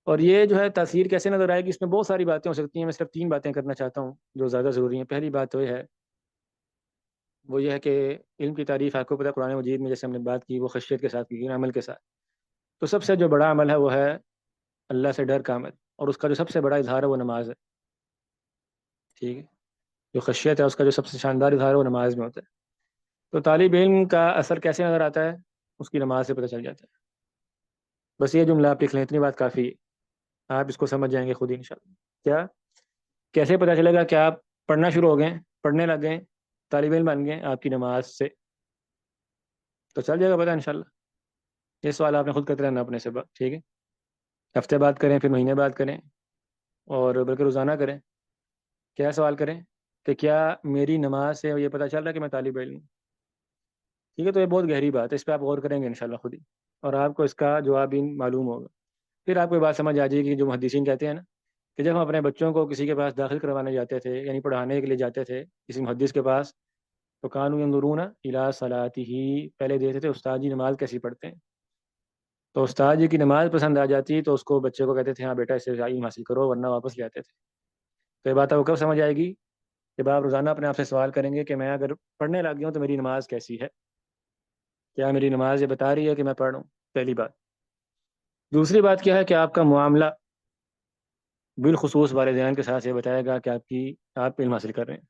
اور یہ جو ہے تاثیر کیسے نظر آئے گی، اس میں بہت ساری باتیں ہو سکتی ہیں، میں صرف 3 باتیں کرنا چاہتا ہوں جو زیادہ ضروری ہیں۔ پہلی بات تو یہ ہے، وہ یہ ہے کہ علم کی تعریف آپ کو پتہ ہے قرآن مجید میں جیسے ہم نے بات کی وہ خشیت کے ساتھ کی، عمل کے ساتھ۔ تو سب سے جو بڑا عمل ہے وہ ہے اللہ سے ڈر کا عمل، اور اس کا جو سب سے بڑا اظہار ہے وہ نماز ہے، ٹھیک ہے؟ جو خشیت ہے اس کا جو سب سے شاندار اظہار ہے وہ نماز میں ہوتا ہے۔ تو طالب علم کا اثر کیسے نظر آتا ہے، اس کی نماز سے پتہ چل جاتا ہے۔ بس یہ جملہ آپ لکھ لیں، اتنی بات کافی ہے، آپ اس کو سمجھ جائیں گے خود ہی انشاءاللہ۔ کیا کیسے پتہ چلے گا کہ آپ پڑھنا شروع ہو گئے، پڑھنے لگ گئے، طالب علم بن گئے؟ آپ کی نماز سے تو چل جائے گا پتہ انشاءاللہ۔ یہ سوال آپ نے خود کرتے رہنا اپنے سے، ٹھیک ہے؟ ہفتے بعد کریں، پھر مہینے بعد کریں، اور بلکہ روزانہ کریں۔ کیا سوال کریں کہ کیا میری نماز سے یہ پتہ چل رہا ہے کہ میں طالب علم ہوں؟ ٹھیک ہے؟ تو یہ بہت گہری بات ہے، اس پہ آپ غور کریں گے انشاءاللہ خود ہی، اور آپ کو اس کا جواب بھی معلوم ہوگا۔ پھر آپ کو یہ بات سمجھ آ جائے گی جو محدثین کہتے ہیں نا، کہ جب ہم اپنے بچوں کو کسی کے پاس داخل کروانے جاتے تھے، یعنی پڑھانے کے لیے جاتے تھے کسی محدث کے پاس، تو کانوا ینظرون الی صلاتہ، پہلے دیکھتے تھے استاد جی نماز کیسی پڑھتے ہیں۔ تو استاد جی کی نماز پسند آ جاتی تو اس کو بچے کو کہتے تھے ہاں بیٹا اس سے علم حاصل کرو، ورنہ واپس لے آتے تھے۔ تو یہ بات آپ کو کب سمجھ آئے گی؟ جب آپ روزانہ اپنے آپ سے سوال کریں گے کہ میں اگر پڑھنے لگ گیا ہوں تو میری نماز کیسی ہے، کیا میری نماز یہ بتا رہی ہے کہ میں پڑھ رہا ہوں؟ پہلی بات۔ دوسری بات کیا ہے کہ آپ کا معاملہ بالخصوص والدین کے ساتھ یہ بتائے گا کہ آپ علم حاصل کر رہے ہیں۔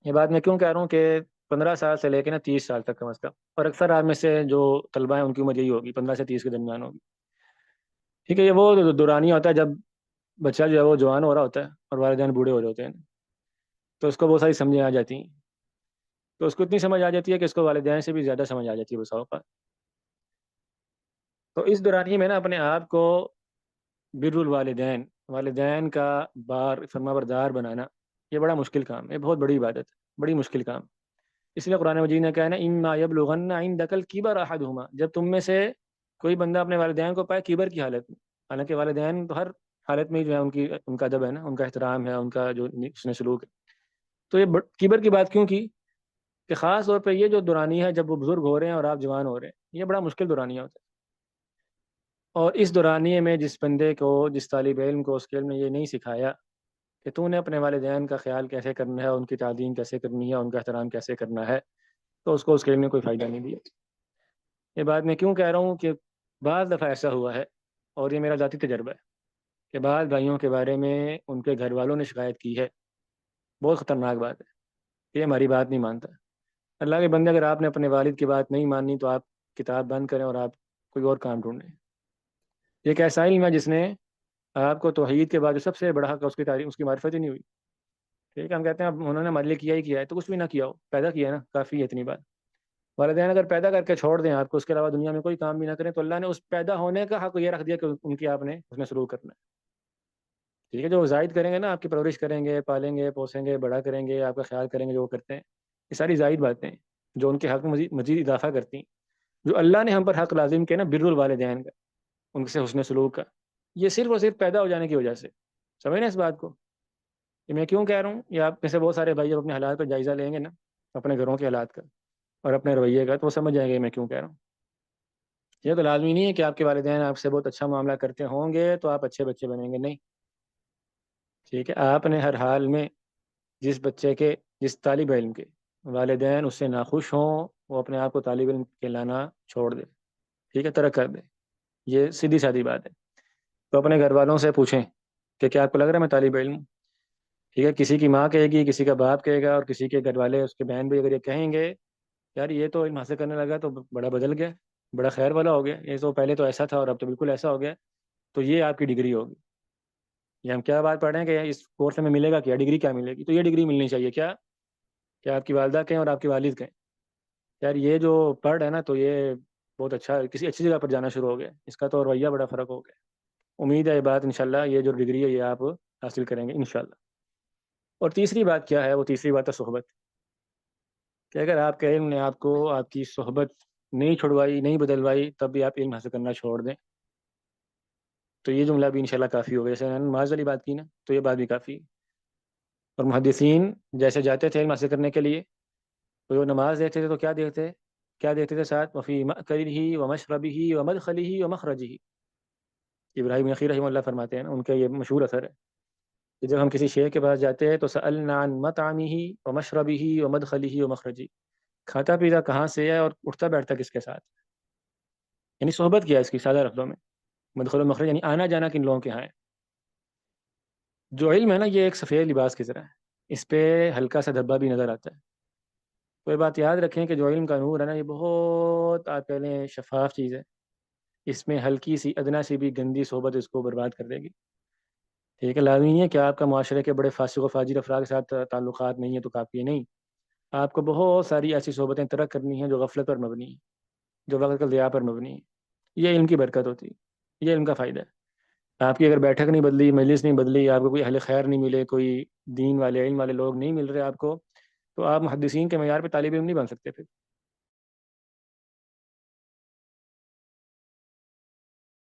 یہ بات میں کیوں کہہ رہا ہوں کہ 15 سال سے لے کے نا 30 سال تک کم از کم، اور اکثر آپ میں سے جو طلبہ ہیں ان کی عمر یہی ہوگی، 15 سے 30 کے درمیان ہوگی، ٹھیک ہے؟ یہ وہ دورانیہ ہوتا ہے جب بچہ جو ہے وہ جوان ہو رہا ہوتا ہے اور والدین بوڑھے ہو رہے ہوتے ہیں، تو اس کو بہت ساری سمجھیں آ جاتی ہیں۔ تو اس کو اتنی سمجھ آ جاتی ہے کہ اس کو والدین سے بھی زیادہ سمجھ آ جاتی ہے بسا اوقات۔ تو اس دورانیے میں نا اپنے آپ کو بر الوالدین، والدین کا فرما بردار بنانا، یہ بڑا مشکل کام ہے، یہ بہت بڑی عبادت ہے، بڑی مشکل کام۔ اس لیے قرآن مجید نے کہا ہے نا اما یبلغن عندک الکبر احدہما، جب تم میں سے کوئی بندہ اپنے والدین کو پائے کبر کی حالت میں، حالانکہ والدین تو ہر حالت میں جو ہے ان کا ادب ہے نا، ان کا احترام ہے، ان کا جو حسن سلوک ہے۔ تو یہ کبر کی بات کیوں کی؟ کہ خاص طور پہ یہ جو دورانی ہے جب وہ بزرگ ہو رہے ہیں اور آپ جوان ہو رہے ہیں، یہ بڑا مشکل دورانیہ ہوتا ہے۔ اور اس دورانیے میں جس بندے کو، جس طالب علم کو اس کے علم نے یہ نہیں سکھایا کہ تو نے اپنے والدین کا خیال کیسے کرنا ہے، ان کی تعلیم کیسے کرنی ہے، ان کا احترام کیسے کرنا ہے، تو اس کو اس کے علم نے کوئی فائدہ نہیں دیا۔ یہ بات میں کیوں کہہ رہا ہوں کہ بعض دفعہ ایسا ہوا ہے، اور یہ میرا ذاتی تجربہ ہے، کہ بعض بھائیوں کے بارے میں ان کے گھر والوں نے شکایت کی ہے، بہت خطرناک بات ہے، یہ ہماری بات نہیں مانتا۔ اللہ کے بندے، اگر آپ نے اپنے والد کی بات نہیں ماننی تو آپ کتاب بند کریں اور آپ کوئی اور کام ڈھونڈیں۔ یہ ایک ایسا علم ہے جس نے آپ کو توحید کے بعد جو سب سے بڑا حق ہے اس کی تعریف، اس کی معرفت ہی نہیں ہوئی، ٹھیک ہے؟ ہم کہتے ہیں اب انہوں نے ہمارے لیے کیا ہی کیا ہے، تو کچھ بھی نہ کیا ہو، پیدا کیا ہے نا، کافی ہے اتنی بات۔ والدین اگر پیدا کر کے چھوڑ دیں آپ کو، اس کے علاوہ دنیا میں کوئی کام بھی نہ کریں، تو اللہ نے اس پیدا ہونے کا حق یہ رکھ دیا کہ ان کی آپ نے اس میں سلوک کرنا ہے، ٹھیک ہے؟ جو زائد کریں گے نا، آپ کی پرورش کریں گے، پالیں گے، پوسیں گے، بڑا کریں گے، آپ کا خیال کریں گے، جو وہ کرتے ہیں، یہ ساری زائد باتیں ہیں جو ان کے حق میں مزید مزید اضافہ کرتی ہیں۔ جو اللہ نے ہم پر حق لازم کیا نا بر الوالدین کا، ان سے حسن سلوک کا، یہ صرف اور صرف پیدا ہو جانے کی وجہ سے، سمجھ نا اس بات کو؟ یہ میں کیوں کہہ رہا ہوں؟ یہ آپ میں سے بہت سارے بھائی جب اپنے حالات پر جائزہ لیں گے نا، اپنے گھروں کے حالات کا اور اپنے رویے کا، تو وہ سمجھ جائیں گے میں کیوں کہہ رہا ہوں۔ یہ تو لازمی نہیں ہے کہ آپ کے والدین آپ سے بہت اچھا معاملہ کرتے ہوں گے تو آپ اچھے بچے بنیں گے، نہیں، ٹھیک ہے؟ آپ نے ہر حال میں جس بچے کے، جس طالب علم کے والدین اس سے ناخوش ہوں، وہ اپنے آپ کو طالب علم کہلانا چھوڑ دے، ٹھیک ہے؟ ترک کر دے، یہ سیدھی سادی بات ہے۔ تو اپنے گھر والوں سے پوچھیں کہ کیا آپ کو لگ رہا ہے میں طالب علم ہوں؟ ٹھیک ہے؟ کسی کی ماں کہے گی، کسی کا باپ کہے گا، اور کسی کے گھر والے، اس کے بہن بھی اگر یہ کہیں گے یار یہ تو علم حاصل کرنے لگا تو بڑا بدل گیا، بڑا خیر والا ہو گیا، یہ تو پہلے تو ایسا تھا اور اب تو بالکل ایسا ہو گیا، تو یہ آپ کی ڈگری ہوگی۔ یہ ہم کیا بات پڑھ رہے ہیں کہ اس کورس میں ملے گا کیا، ڈگری کیا ملے گی؟ تو یہ ڈگری ملنی چاہیے کیا کہ آپ کی والدہ کہیں اور آپ کے والد کہیں یار یہ جو پڑھ ہے نا تو یہ بہت اچھا، کسی اچھی جگہ پر جانا شروع ہو گیا، اس کا تو رویہ بڑا فرق ہو گیا۔ امید ہے یہ بات انشاءاللہ، یہ جو ڈگری ہے یہ آپ حاصل کریں گے انشاءاللہ۔ اور تیسری بات کیا ہے؟ وہ تیسری بات ہے صحبت، کہ اگر آپ کے علم نے آپ کو آپ کی صحبت نہیں چھڑوائی، نہیں بدلوائی، تب بھی آپ علم حاصل کرنا چھوڑ دیں، تو یہ جملہ بھی انشاءاللہ کافی ہوگا۔ جیسے میں نے نماز والی بات کی نا، تو یہ بات بھی کافی ہے۔ اور محدثین جیسے جاتے تھے علم حاصل کرنے کے لیے، تو وہ نماز دیکھتے تھے تو کیا دیکھتے تھے ساتھ؟ وفی مأکلہ و مشربہ و مدخلہ و مخرجہ، ابراہیم نخعی رحمہ اللہ فرماتے ہیں نا، ان کا یہ مشہور اثر ہے کہ جب ہم کسی شیخ کے پاس جاتے ہیں تو سألنا عن مطعمه ومشربه ومدخله ومخرجه، کھاتا پیتا کہاں سے ہے اور اٹھتا بیٹھتا کس کے ساتھ، یعنی صحبت کیا ہے اس کی سادہ لفظوں میں، مدخل و مخرج یعنی آنا جانا کن لوگوں کے یہاں ہے۔ جو علم ہے نا یہ ایک سفید لباس کی طرح ہے، اس پہ ہلکا سا دھبا بھی نظر آتا ہے۔ تو یہ بات یاد رکھیں کہ جو علم کا نور ہے نا یہ بہت آپ کہہ لیں شفاف چیز ہے، اس میں ہلکی سی ادنا سی بھی گندی صحبت اس کو برباد کر دے گی۔ ٹھیک ہے، لازمی نہیں ہے کہ آپ کا معاشرے کے بڑے فاسق و فاجر افراد کے ساتھ تعلقات نہیں ہے تو کافی ہے، نہیں، آپ کو بہت ساری ایسی صحبتیں ترک کرنی ہیں جو غفلت پر مبنی ہیں، جو وقت کا ضیاع پر مبنی ہے۔ یہ علم کی برکت ہوتی ہے، یہ علم کا فائدہ ہے۔ آپ کی اگر بیٹھک نہیں بدلی، مجلس نہیں بدلی، آپ کو کوئی اہل خیر نہیں ملے، کوئی دین والے علم والے لوگ نہیں مل رہے آپ کو، تو آپ محدثین کے معیار پہ طالب علم نہیں بن سکتے پھر۔